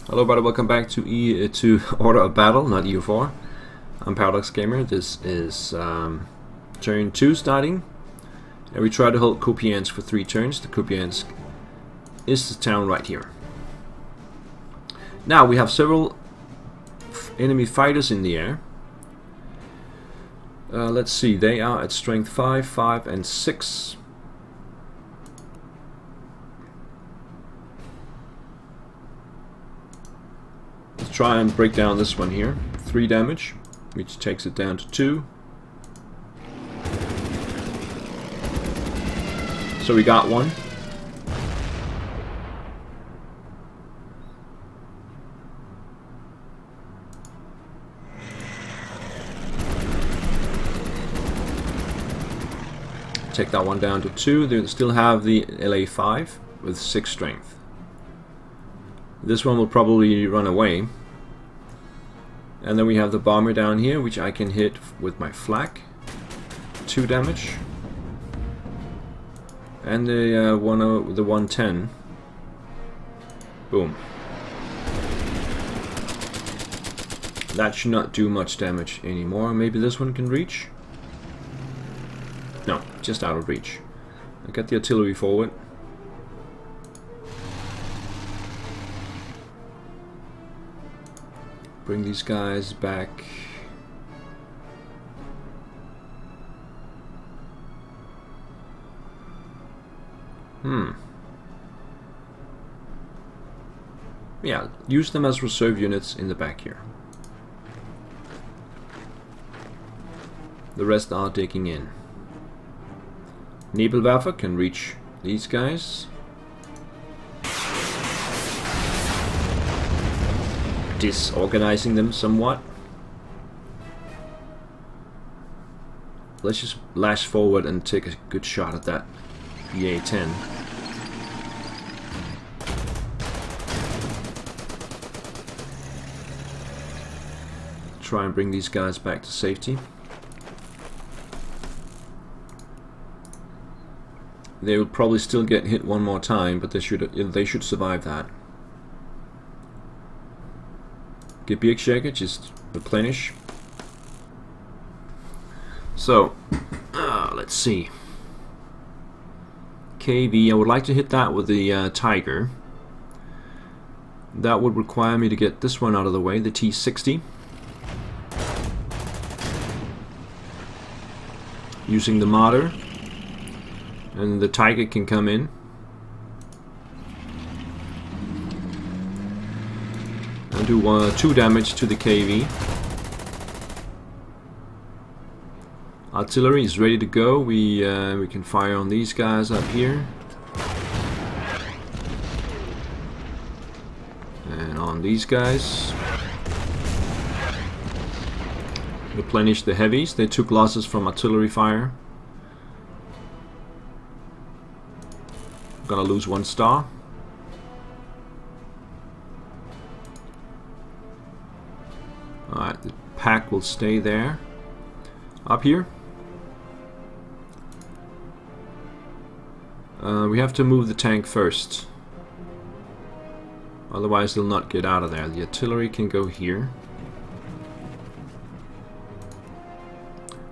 Hello everybody, welcome back to Order of Battle, not EU4. I'm Paradox Gamer. This is turn 2 starting, and we try to hold Kupiansk for 3 turns. The Kupiansk is the town right here. Now we have several enemy fighters in the air. Let's see, they are at strength 5, 5 and 6. Try and break down this one here. 3 damage, which takes it down to 2. So we got one. Take that one down to 2. They still have the LA5 with 6 strength. This one will probably run away. And then we have the bomber down here, which I can hit with my flak. 2 damage. And the 110. Boom. That should not do much damage anymore. Maybe this one can reach? No, just out of reach. I got the artillery forward. Bring these guys back. Yeah, use them as reserve units in the back here. The rest are digging in. Nebelwerfer can reach these guys. Disorganizing them somewhat. Let's just lash forward and take a good shot at that BA-10. Try and bring these guys back to safety. They will probably still get hit one more time, but they should survive that. Gebirgsjäger, just replenish. So, let's see. KV, I would like to hit that with the Tiger. That would require me to get this one out of the way, the T-60. Using the Marder. And the Tiger can come in. And do 2 damage to the KV. Artillery is ready to go. We can fire on these guys up here. And on these guys. Replenish the heavies. They took losses from artillery fire. Gonna lose 1 star. Alright, the pack will stay there. Up here. We have to move the tank first. Otherwise they'll not get out of there. The artillery can go here.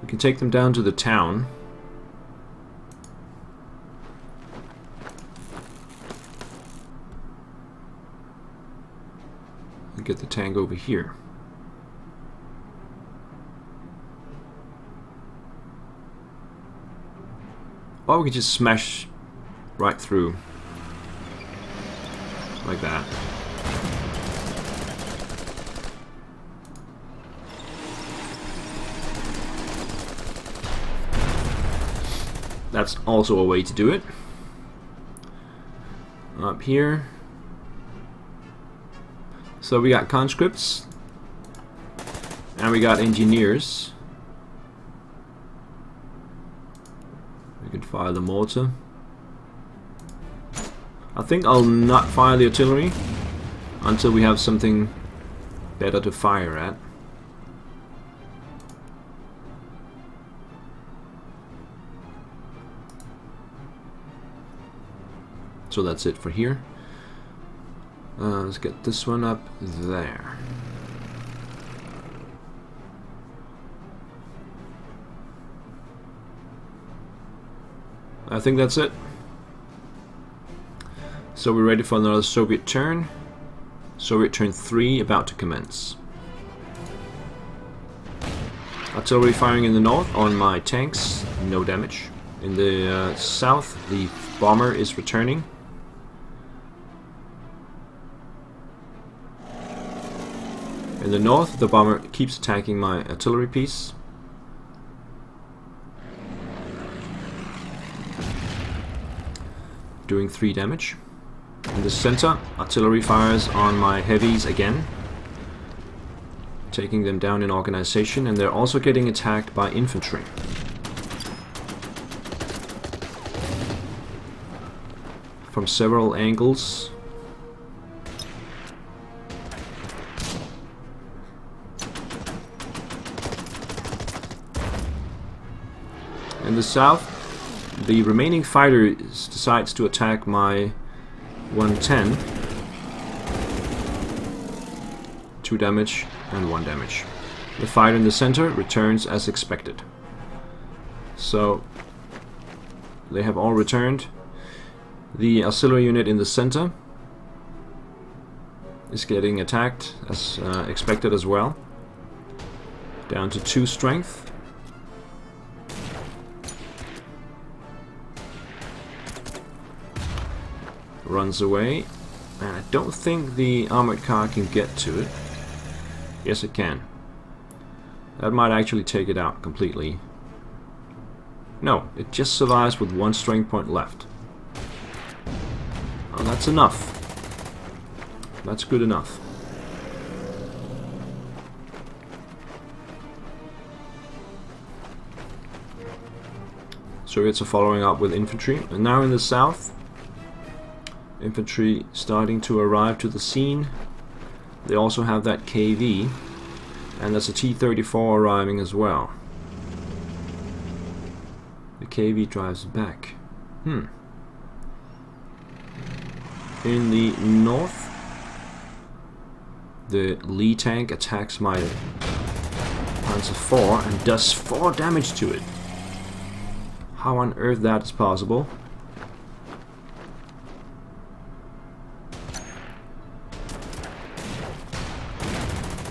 We can take them down to the town. And get the tank over here. Or we could just smash right through. Like that. That's also a way to do it. Up here. So we got conscripts. And we got engineers. We can fire the mortar. I think I'll not fire the artillery until we have something better to fire at. So that's it for here. Let's get this one up there. I think that's it. So we're ready for another Soviet turn. Soviet turn 3 about to commence. Artillery firing in the north on my tanks, no damage. In the south, the bomber is returning. In the north, the bomber keeps attacking my artillery piece. Doing 3 damage. In the center, artillery fires on my heavies again, taking them down in organization, and they're also getting attacked by infantry. From several angles. In the south, the remaining fighter decides to attack my 110. 2 damage and 1 damage. The fighter in the center returns as expected. So they have all returned. The auxiliary unit in the center is getting attacked as expected as well. Down to 2 strength. Runs away, and I don't think the armored car can get to it. Yes, it can. That might actually take it out completely. No, it just survives with 1 strength point left. Oh, that's enough. That's good enough. Soviets are following up with infantry, and now in the south, infantry starting to arrive to the scene. They also have that KV, and there's a T-34 arriving as well. The KV drives back. In the north, the Lee tank attacks my Panzer IV and does 4 damage to it. How on earth that is possible?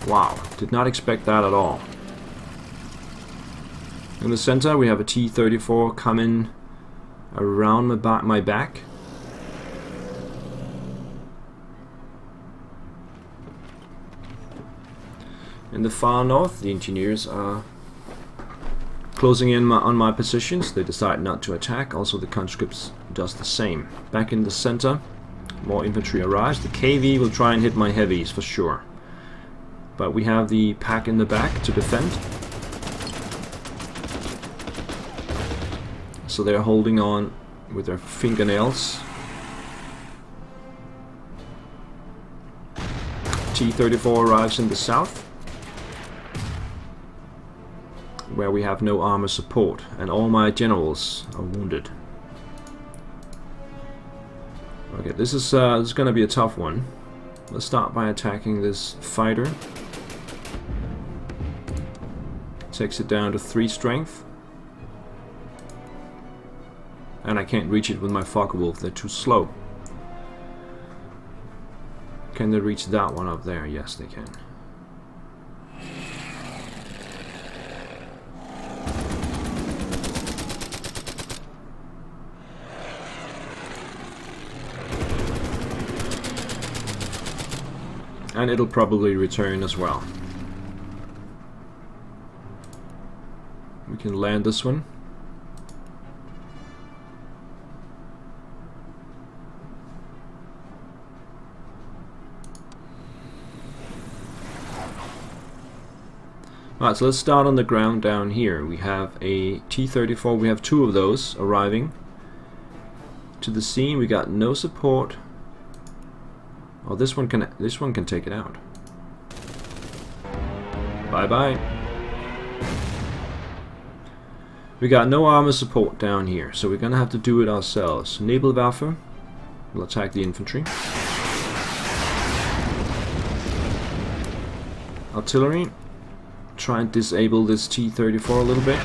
Wow, did not expect that at all. In the center we have a T-34 coming around my back. In the far north, the engineers are closing in on my positions. They decide not to attack. Also the conscripts does the same. Back in the center, more infantry arrives. The KV will try and hit my heavies for sure. But we have the pack in the back to defend. So they're holding on with their fingernails. T-34 arrives in the south, where we have no armor support, and all my generals are wounded. Okay, this is going to be a tough one. Let's start by attacking this fighter. Takes it down to 3 strength. And I can't reach it with my Focke-Wulf, they're too slow. Can they reach that one up there? Yes, they can. And it'll probably return as well. We can land this one. Alright, so let's start on the ground down here. We have a T-34, we have 2 of those arriving to the scene. We got no support. Oh, this one can take it out. Bye bye. We got no armor support down here, so we're gonna have to do it ourselves. Nebelwerfer will attack the infantry. artillery. Try and disable this T-34 a little bit.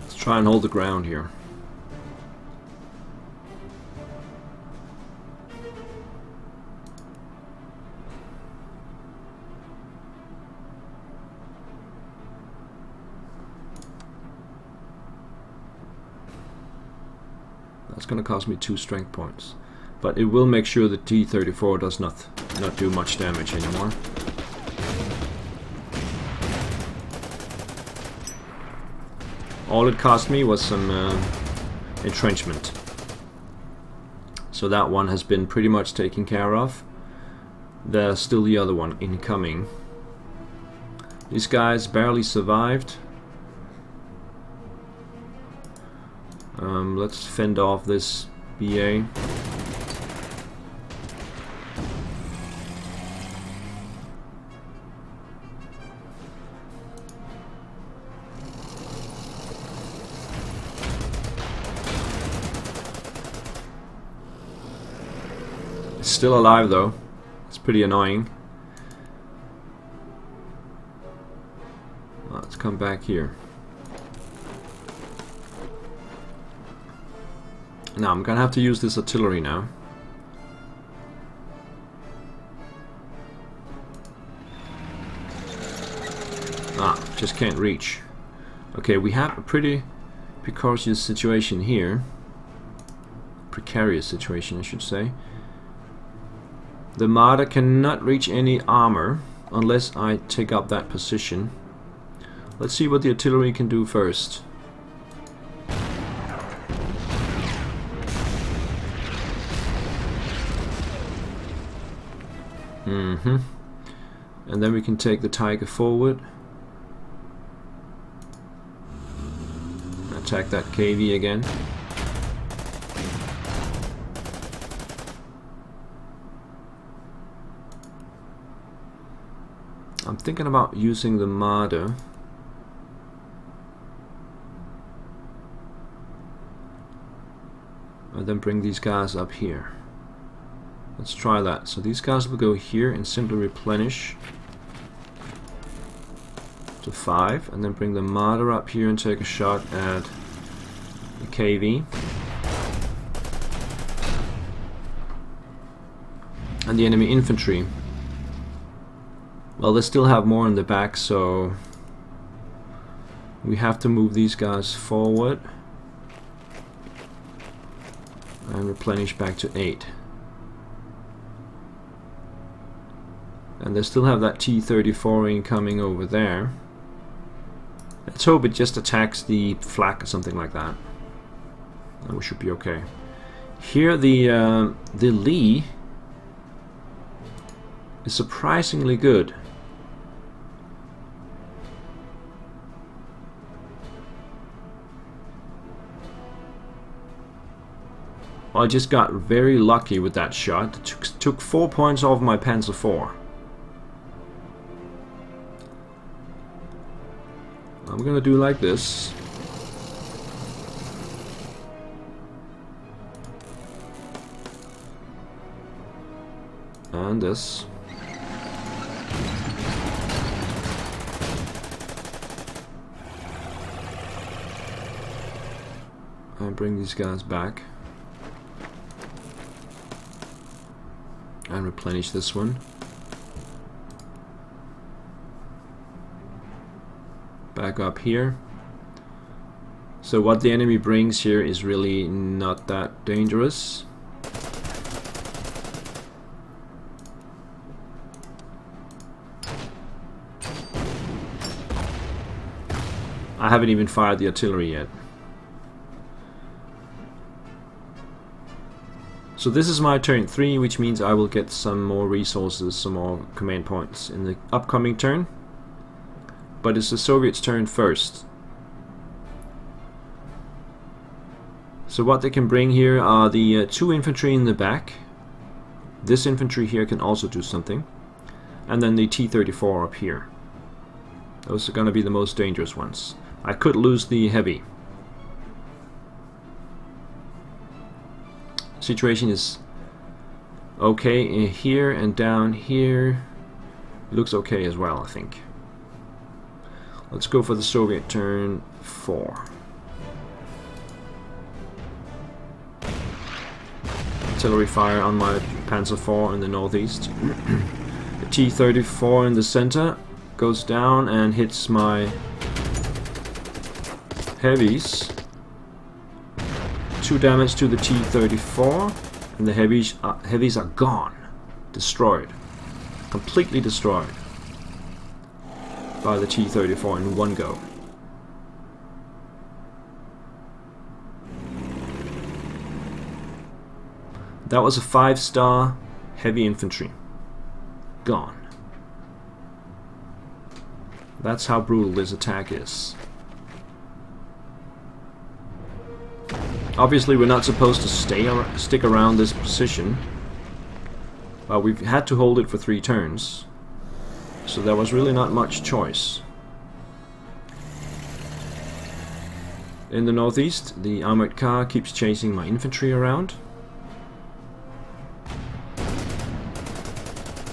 Let's try and hold the ground here. That's going to cost me 2 strength points, but it will make sure the T-34 does not do much damage anymore. All it cost me was some entrenchment, so that one has been pretty much taken care of. There's still the other one incoming. These guys barely survived. Let's fend off this BA. It's still alive though. It's pretty annoying. Let's come back here. Now I'm gonna have to use this artillery now. Just can't reach. Okay, we have a pretty precarious situation here. Precarious situation, I should say. The Marder cannot reach any armor unless I take up that position. Let's see what the artillery can do first. And then we can take the Tiger forward. Attack that KV again. I'm thinking about using the Marder. And then bring these guys up here. Let's try that. So these guys will go here and simply replenish to 5, and then bring the Marder up here and take a shot at the KV. And the enemy infantry. Well, they still have more in the back, so we have to move these guys forward and replenish back to 8. And they still have that T-34 incoming over there. Let's hope it just attacks the flak or something like that. And we should be okay. Here the Lee is surprisingly good. I just got very lucky with that shot. It took 4 points off my Panzer IV. I'm gonna do like this. And this. And bring these guys back. And replenish this one. Back up here. So what the enemy brings here is really not that dangerous. I haven't even fired the artillery yet. So this is my turn 3, which means I will get some more resources, some more command points in the upcoming turn. But it's the Soviets' turn first. So what they can bring here are the 2 infantry in the back, This infantry here can also do something. And then the T-34 up here. Those are going to be the most dangerous ones. I could lose the heavy. Situation is okay in here and down here. It looks okay as well, I think. Let's go for the Soviet turn 4. Artillery fire on my Panzer IV in the northeast. The T-34 in the center goes down and hits my heavies. 2 damage to the T-34, and the heavies are gone. Destroyed. Completely destroyed by the T-34 in one go. That was a 5-star heavy infantry. Gone. That's how brutal this attack is. Obviously we're not supposed to stick around this position. But we've had to hold it for 3 turns. So there was really not much choice. In the northeast, the armored car keeps chasing my infantry around.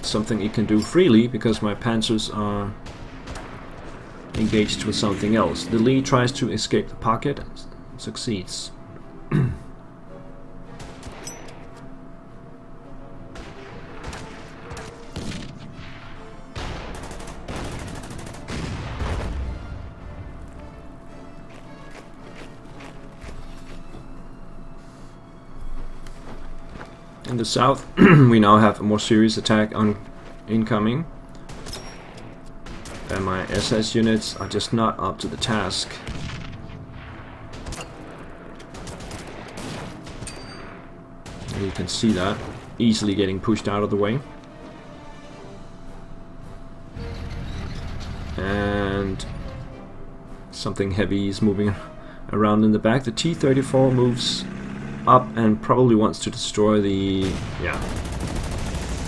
Something it can do freely because my panzers are engaged with something else. The lead tries to escape the pocket and succeeds. In the south, we now have a more serious attack incoming. And my SS units are just not up to the task. And you can see that easily getting pushed out of the way. And something heavy is moving around in the back. The T-34 moves up and probably wants to destroy the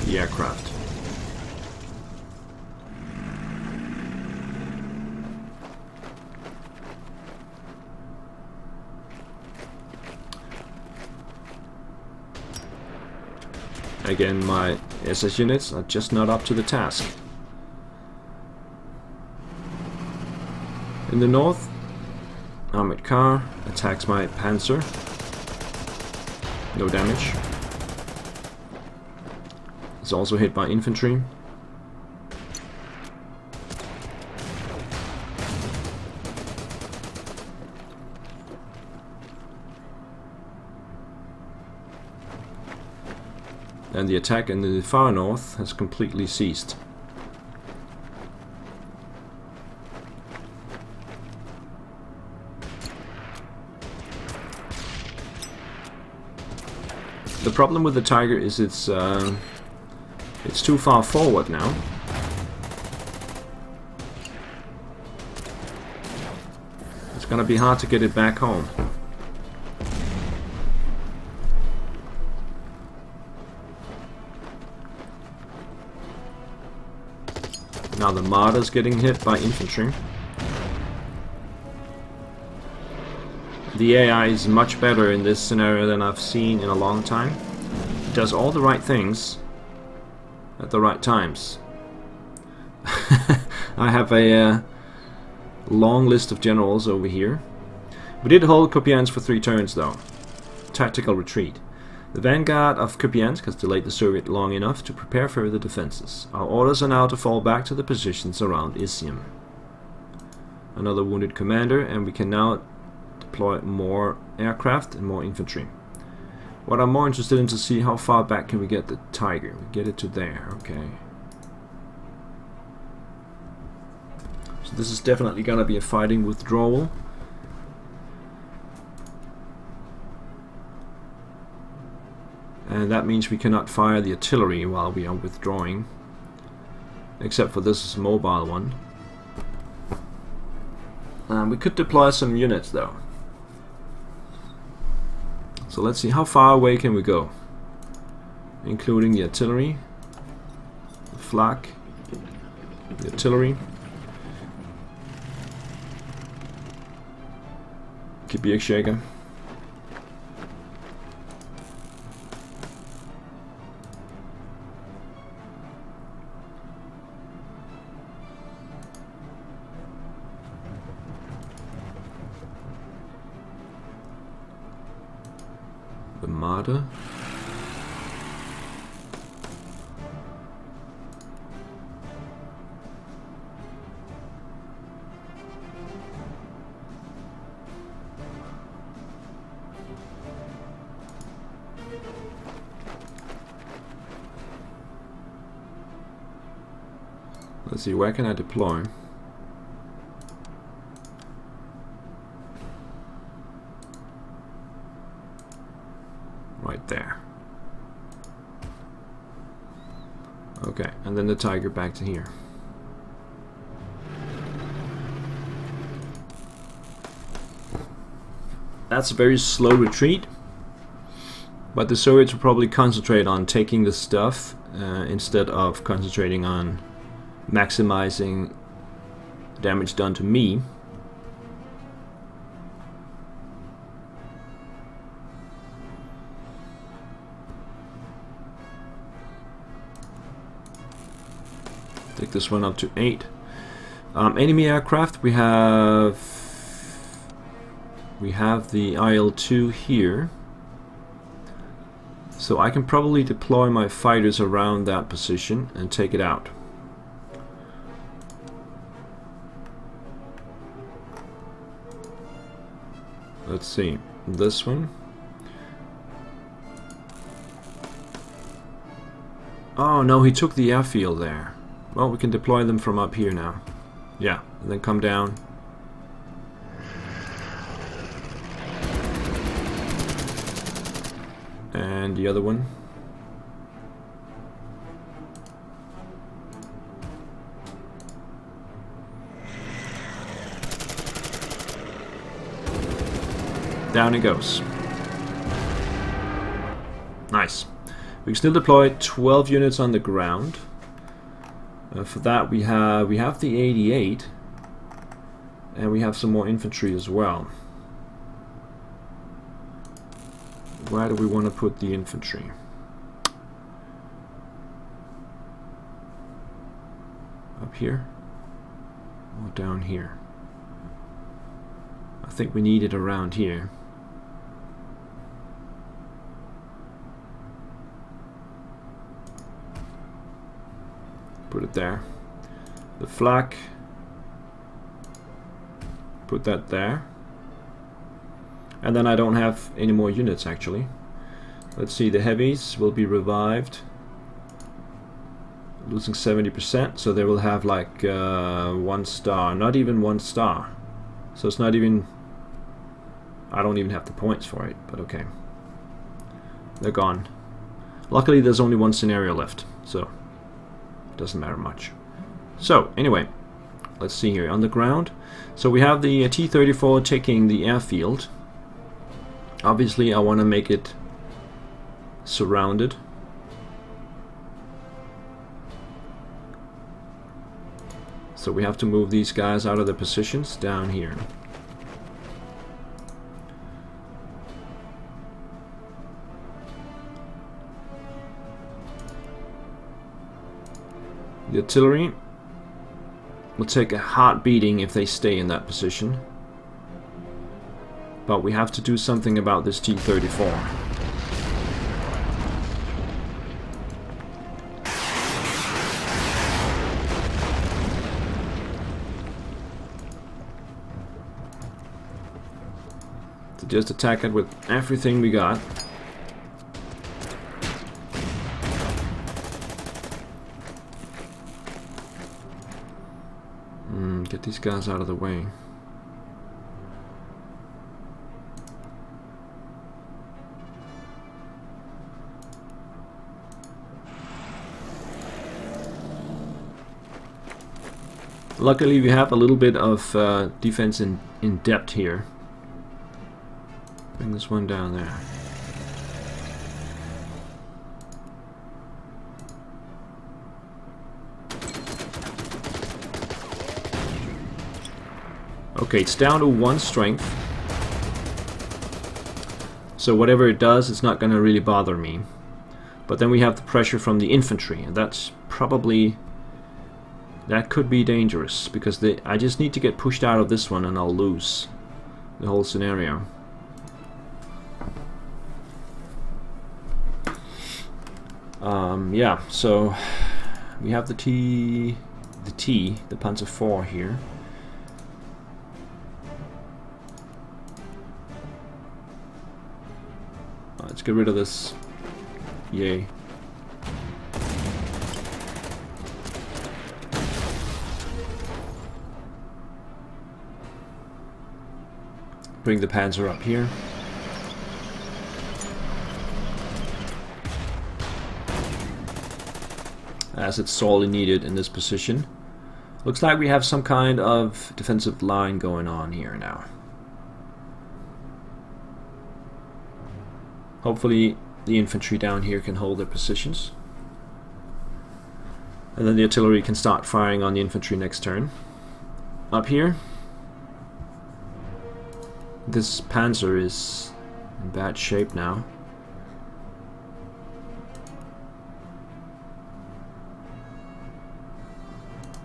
aircraft. Again, my SS units are just not up to the task. In the north, armored car attacks my panzer. No damage. It's also hit by infantry. And the attack in the far north has completely ceased. The problem with the Tiger is it's too far forward now. It's gonna be hard to get it back home. Now the Marder's getting hit by infantry. The AI is much better in this scenario than I've seen in a long time. It does all the right things at the right times. I have a long list of generals over here. We did hold Kupiansk for 3 turns though. Tactical retreat. The vanguard of Kupiansk has delayed the Soviet long enough to prepare further defenses. Our orders are now to fall back to the positions around Izium. Another wounded commander, and we can now deploy more aircraft and more infantry. What I'm more interested in to see how far back can we get the Tiger. We get it to there, okay. So this is definitely gonna be a fighting withdrawal. And that means we cannot fire the artillery while we are withdrawing. Except for this mobile one. We could deploy some units though. So let's see, how far away can we go? including the artillery, the flak, the artillery. Gebirgsjäger. The Marder. Let's see, where can I deploy? Right there. Okay, and then the Tiger back to here. That's a very slow retreat, but the Soviets will probably concentrate on taking the stuff instead of concentrating on maximizing damage done to me. Take this one up to 8. Enemy aircraft, we have the IL-2 here, so I can probably deploy my fighters around that position and take it out. Let's see, this one. Oh no, he took the airfield there. Well, we can deploy them from up here now. Yeah, and then come down. And the other one. Down it goes. Nice. We can still deploy 12 units on the ground. For that we have the 88, and we have some more infantry as well. Where do we want to put the infantry? Up here or down here? I think we need it around here. Put it there. The flak, put that there. And then I don't have any more units actually. Let's see, the heavies will be revived. Losing 70%, so they will have like 1 star, not even 1 star. So it's not even, I don't even have the points for it, but okay. They're gone. Luckily there's only one scenario left, so doesn't matter much. So anyway, let's see here on the ground. So we have the T-34 taking the airfield. Obviously I want to make it surrounded. So we have to move these guys out of their positions down here. The artillery will take a hard beating if they stay in that position. But we have to do something about this T-34. So just attack it with everything we got. Get these guys out of the way. Luckily we have a little bit of defense in depth here. Bring this one down there. Okay, it's down to 1 strength. So whatever it does, it's not going to really bother me. But then we have the pressure from the infantry, and that's probably... that could be dangerous, because I just need to get pushed out of this one and I'll lose the whole scenario. Yeah, so we have the Panzer IV here. Let's get rid of this. Yay. Bring the Panzer up here. As it's sorely needed in this position. Looks like we have some kind of defensive line going on here now. Hopefully the infantry down here can hold their positions. And then the artillery can start firing on the infantry next turn. Up here, this Panzer is in bad shape now.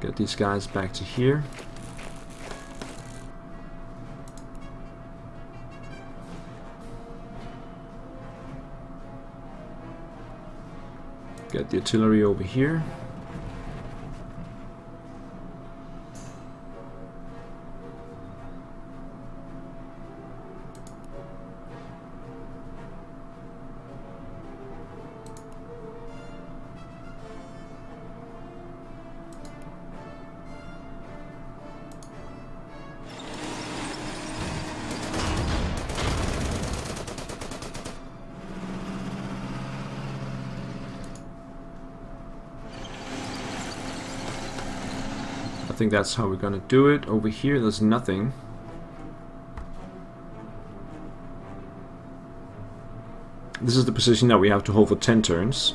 Get these guys back to here. Get the artillery over here. I think that's how we're gonna do it. Over here there's nothing. This is the position that we have to hold for 10 turns.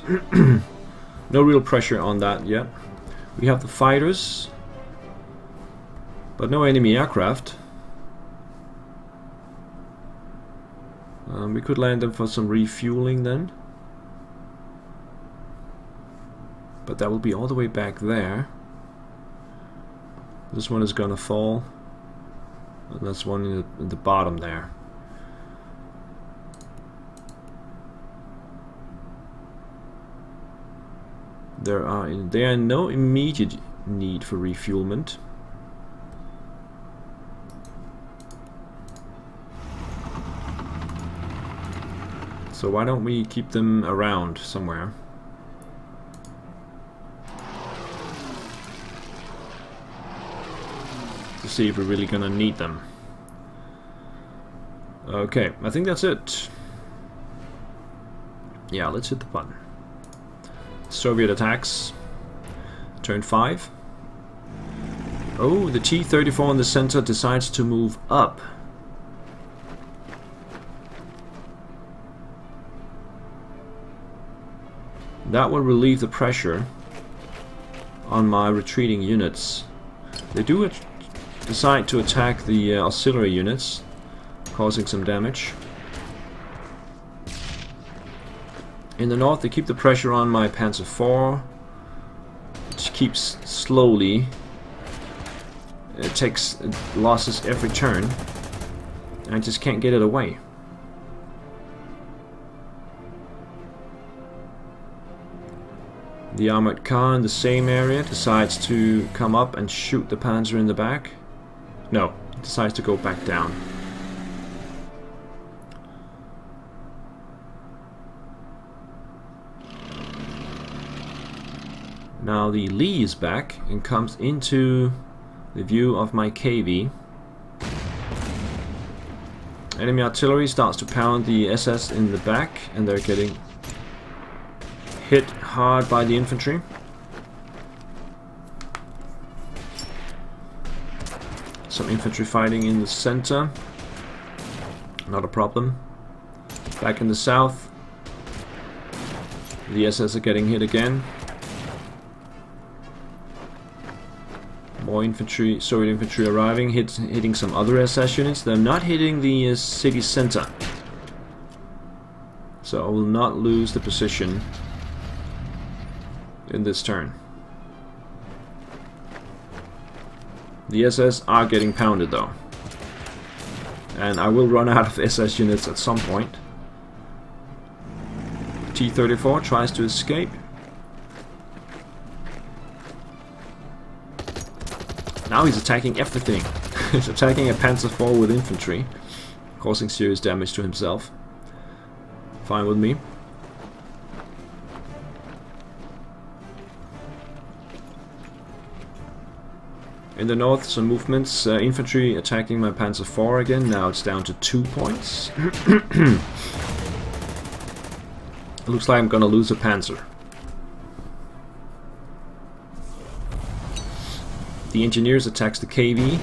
No real pressure on that yet. We have the fighters, but no enemy aircraft. We could land them for some refueling then. But that will be all the way back there. This one is gonna fall, and that's one in the bottom there. There are no immediate need for refuelment. So why don't we keep them around somewhere? To see if we're really gonna need them. Okay, I think that's it. Yeah, let's hit the button. Soviet attacks. Turn 5. Oh, the T-34 in the center decides to move up. That will relieve the pressure on my retreating units. They do decide to attack the auxiliary units, causing some damage. In the north they keep the pressure on my Panzer IV, which keeps slowly. It takes losses every turn. I just can't get it away. The armored car in the same area decides to come up and shoot the Panzer in the back. No, it decides to go back down. Now the Lee is back and comes into the view of my KV. Enemy artillery starts to pound the SS in the back, and they're getting hit hard by the infantry. Some infantry fighting in the center. Not a problem. Back in the south, the SS are getting hit again. More infantry, Soviet infantry arriving, hitting some other SS units. They're not hitting the city center. So I will not lose the position in this turn. The SS are getting pounded though. And I will run out of SS units at some point. T-34 tries to escape. Now he's attacking everything. He's attacking a Panzer IV with infantry, causing serious damage to himself. Fine with me. In the north, some movements. Infantry attacking my Panzer IV again. Now it's down to 2 points. It looks like I'm gonna lose a Panzer. The engineers attacks the KV.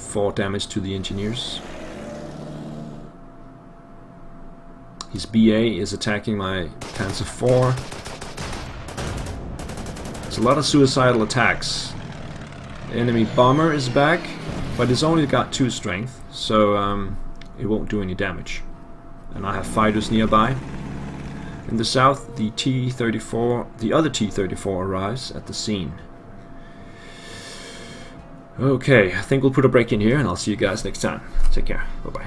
4 damage to the engineers. His BA is attacking my Panzer IV. There's a lot of suicidal attacks. The enemy bomber is back, but it's only got 2 strength, so it won't do any damage. And I have fighters nearby. In the south, the other T-34 arrives at the scene. Okay, I think we'll put a break in here, and I'll see you guys next time. Take care. Bye-bye.